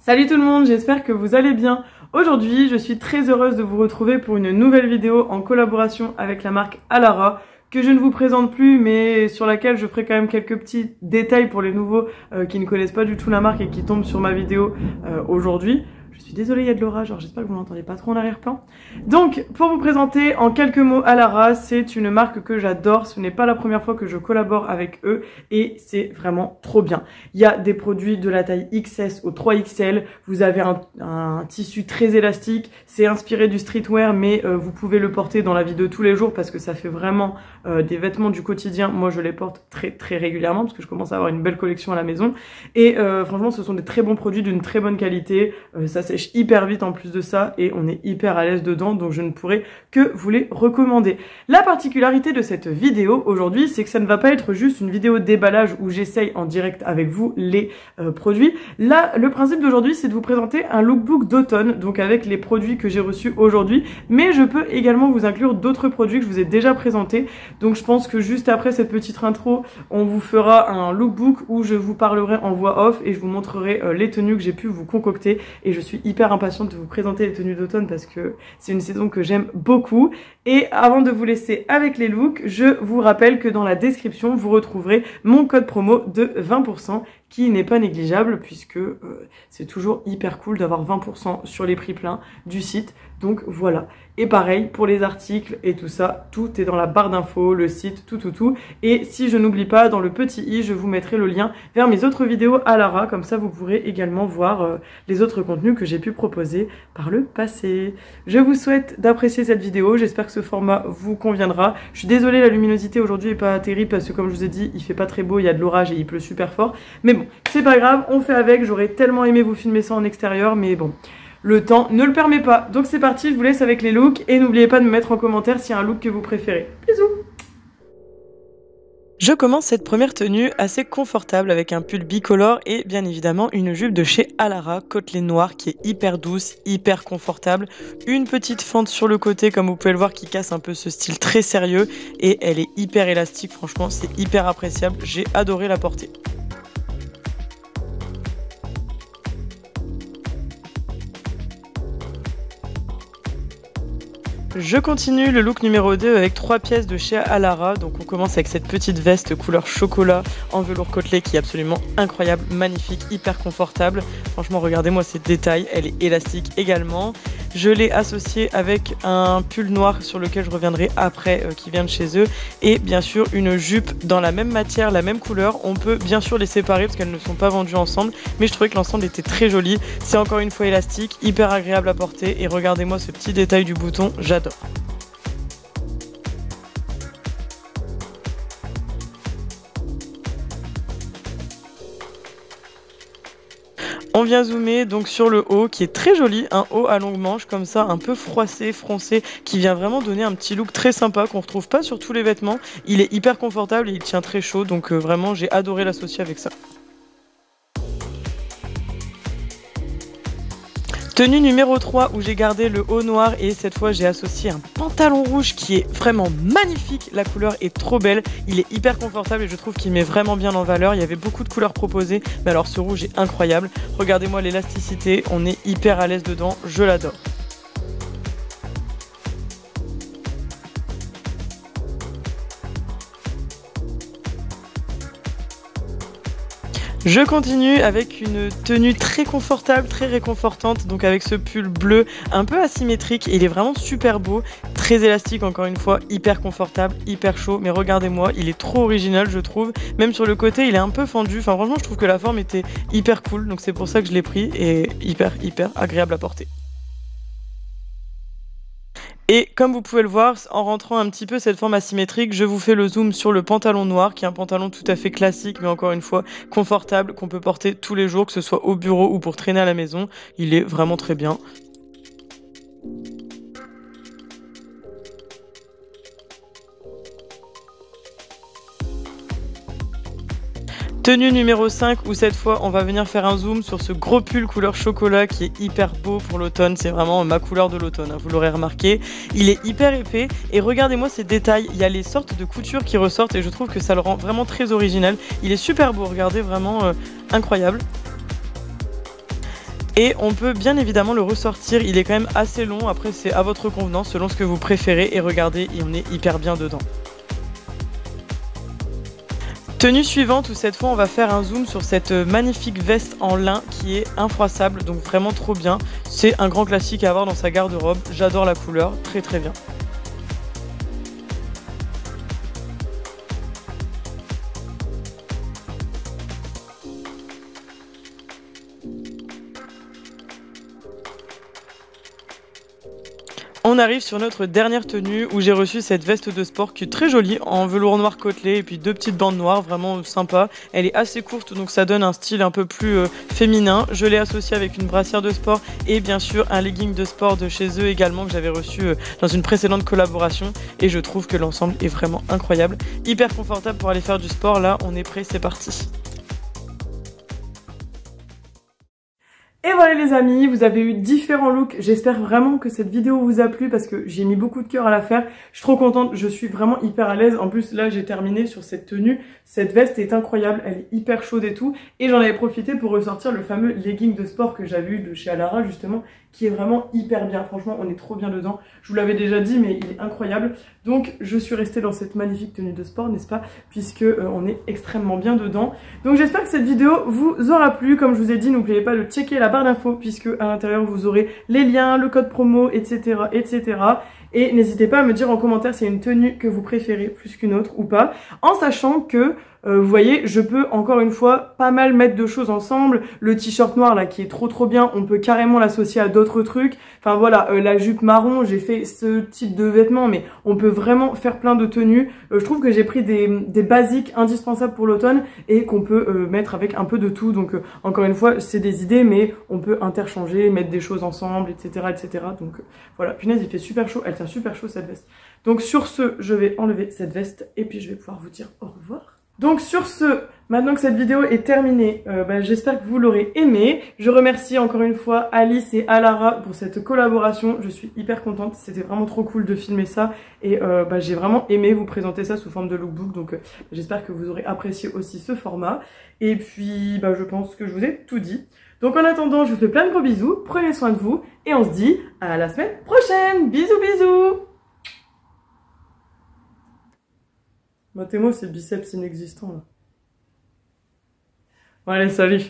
Salut tout le monde, j'espère que vous allez bien. Aujourd'hui, je suis très heureuse de vous retrouver pour une nouvelle vidéo en collaboration avec la marque Alara, que je ne vous présente plus, mais sur laquelle je ferai quand même quelques petits détails pour les nouveaux qui ne connaissent pas du tout la marque et qui tombent sur ma vidéo aujourd'hui. Je suis désolée, il y a de l'orage, alors j'espère que vous n'entendez pas trop en arrière-plan. Donc, pour vous présenter en quelques mots Alara, c'est une marque que j'adore. Ce n'est pas la première fois que je collabore avec eux et c'est vraiment trop bien. Il y a des produits de la taille XS au 3XL. Vous avez un tissu très élastique. C'est inspiré du streetwear, mais vous pouvez le porter dans la vie de tous les jours parce que ça fait vraiment des vêtements du quotidien. Moi, je les porte très régulièrement parce que je commence à avoir une belle collection à la maison. Et franchement, ce sont des très bons produits d'une très bonne qualité. Ça sèche hyper vite en plus de ça et on est hyper à l'aise dedans, donc je ne pourrais que vous les recommander. La particularité de cette vidéo aujourd'hui, c'est que ça ne va pas être juste une vidéo de déballage où j'essaye en direct avec vous les produits. Là, le principe d'aujourd'hui, c'est de vous présenter un lookbook d'automne, donc avec les produits que j'ai reçus aujourd'hui, mais je peux également vous inclure d'autres produits que je vous ai déjà présentés. Donc je pense que juste après cette petite intro, on vous fera un lookbook où je vous parlerai en voix off et je vous montrerai les tenues que j'ai pu vous concocter, et je suis hyper impatiente de vous présenter les tenues d'automne parce que c'est une saison que j'aime beaucoup. Et avant de vous laisser avec les looks, je vous rappelle que dans la description, vous retrouverez mon code promo de 20% qui n'est pas négligeable puisque c'est toujours hyper cool d'avoir 20% sur les prix pleins du site. Donc voilà. Et pareil pour les articles et tout ça, tout est dans la barre d'infos, le site, tout. Et si je n'oublie pas, dans le petit i, je vous mettrai le lien vers mes autres vidéos Alara, comme ça vous pourrez également voir les autres contenus que j'ai pu proposer par le passé. Je vous souhaite d'apprécier cette vidéo, j'espère que ce format vous conviendra. Je suis désolée, la luminosité aujourd'hui est pas terrible parce que comme je vous ai dit, il fait pas très beau, il y a de l'orage et il pleut super fort. Mais bon, c'est pas grave, on fait avec, j'aurais tellement aimé vous filmer ça en extérieur, mais bon. Le temps ne le permet pas. Donc c'est parti, je vous laisse avec les looks et n'oubliez pas de me mettre en commentaire s'il y a un look que vous préférez. Bisous! Je commence cette première tenue assez confortable avec un pull bicolore et bien évidemment une jupe de chez Alara, côtelée noire qui est hyper douce, hyper confortable. Une petite fente sur le côté comme vous pouvez le voir qui casse un peu ce style très sérieux et elle est hyper élastique, franchement c'est hyper appréciable, j'ai adoré la porter. Je continue le look numéro 2 avec 3 pièces de chez Alara. Donc on commence avec cette petite veste couleur chocolat en velours côtelé qui est absolument incroyable, magnifique, hyper confortable. Franchement regardez-moi ces détails, elle est élastique également. Je l'ai associée avec un pull noir sur lequel je reviendrai après qui vient de chez eux. Et bien sûr une jupe dans la même matière, la même couleur. On peut bien sûr les séparer parce qu'elles ne sont pas vendues ensemble. Mais je trouvais que l'ensemble était très joli. C'est encore une fois élastique, hyper agréable à porter. Et regardez-moi ce petit détail du bouton, j'adore. On vient zoomer donc sur le haut qui est très joli, un haut à longue manche comme ça, un peu froissé, froncé, qui vient vraiment donner un petit look très sympa qu'on retrouve pas sur tous les vêtements. Il est hyper confortable et il tient très chaud, donc vraiment j'ai adoré l'associer avec ça. Tenue numéro 3 où j'ai gardé le haut noir et cette fois j'ai associé un pantalon rouge qui est vraiment magnifique. La couleur est trop belle, il est hyper confortable et je trouve qu'il met vraiment bien en valeur. Il y avait beaucoup de couleurs proposées, mais alors ce rouge est incroyable. Regardez-moi l'élasticité, on est hyper à l'aise dedans, je l'adore. Je continue avec une tenue très confortable, très réconfortante, donc avec ce pull bleu un peu asymétrique, il est vraiment super beau, très élastique encore une fois, hyper confortable, hyper chaud, mais regardez-moi, il est trop original je trouve, même sur le côté il est un peu fendu, enfin franchement je trouve que la forme était hyper cool, donc c'est pour ça que je l'ai pris et hyper agréable à porter. Et comme vous pouvez le voir, en rentrant un petit peu cette forme asymétrique, je vous fais le zoom sur le pantalon noir, qui est un pantalon tout à fait classique, mais encore une fois confortable, qu'on peut porter tous les jours, que ce soit au bureau ou pour traîner à la maison. Il est vraiment très bien. Tenue numéro 5 où cette fois on va venir faire un zoom sur ce gros pull couleur chocolat qui est hyper beau pour l'automne, c'est vraiment ma couleur de l'automne, hein, vous l'aurez remarqué. Il est hyper épais et regardez-moi ces détails, il y a les sortes de coutures qui ressortent et je trouve que ça le rend vraiment très original. Il est super beau, regardez, vraiment incroyable. Et on peut bien évidemment le ressortir, il est quand même assez long, après c'est à votre convenance selon ce que vous préférez et regardez, on est hyper bien dedans. Tenue suivante où cette fois on va faire un zoom sur cette magnifique veste en lin qui est infroissable, donc vraiment trop bien. C'est un grand classique à avoir dans sa garde-robe, j'adore la couleur, très très bien. On arrive sur notre dernière tenue où j'ai reçu cette veste de sport qui est très jolie en velours noir côtelé et puis deux petites bandes noires vraiment sympa. Elle est assez courte donc ça donne un style un peu plus féminin. Je l'ai associée avec une brassière de sport et bien sûr un legging de sport de chez eux également que j'avais reçu dans une précédente collaboration et je trouve que l'ensemble est vraiment incroyable. Hyper confortable pour aller faire du sport, là on est prêt, c'est parti. Et voilà les amis, vous avez eu différents looks, j'espère vraiment que cette vidéo vous a plu parce que j'ai mis beaucoup de cœur à la faire, je suis trop contente, je suis vraiment hyper à l'aise, en plus là j'ai terminé sur cette tenue, cette veste est incroyable, elle est hyper chaude et tout, et j'en avais profité pour ressortir le fameux legging de sport que j'avais eu de chez Alara justement, qui est vraiment hyper bien, franchement on est trop bien dedans, je vous l'avais déjà dit mais il est incroyable, donc je suis restée dans cette magnifique tenue de sport, n'est-ce pas, puisque on est extrêmement bien dedans, donc j'espère que cette vidéo vous aura plu, comme je vous ai dit, n'oubliez pas de checker la barre d'infos puisque à l'intérieur vous aurez les liens, le code promo, etc. etc. Et n'hésitez pas à me dire en commentaire s'il y a une tenue que vous préférez plus qu'une autre ou pas, en sachant que vous voyez, je peux encore une fois pas mal mettre de choses ensemble. Le t-shirt noir là qui est trop bien, on peut carrément l'associer à d'autres trucs. Enfin voilà, la jupe marron, j'ai fait ce type de vêtements, mais on peut vraiment faire plein de tenues. Je trouve que j'ai pris des basiques indispensables pour l'automne et qu'on peut mettre avec un peu de tout. Donc encore une fois, c'est des idées, mais on peut interchanger, mettre des choses ensemble, etc. etc. Donc voilà, punaise, il fait super chaud, elle tient super chaud cette veste. Donc sur ce, je vais enlever cette veste et puis je vais pouvoir vous dire au revoir. Donc sur ce, maintenant que cette vidéo est terminée, j'espère que vous l'aurez aimé. Je remercie encore une fois Alice et Alara pour cette collaboration. Je suis hyper contente, c'était vraiment trop cool de filmer ça. Et j'ai vraiment aimé vous présenter ça sous forme de lookbook. Donc j'espère que vous aurez apprécié aussi ce format. Et puis je pense que je vous ai tout dit. Donc en attendant, je vous fais plein de gros bisous, prenez soin de vous. Et on se dit à la semaine prochaine. Bisous bisous. Mathémo, c'est biceps inexistant là. Bon, allez, salut!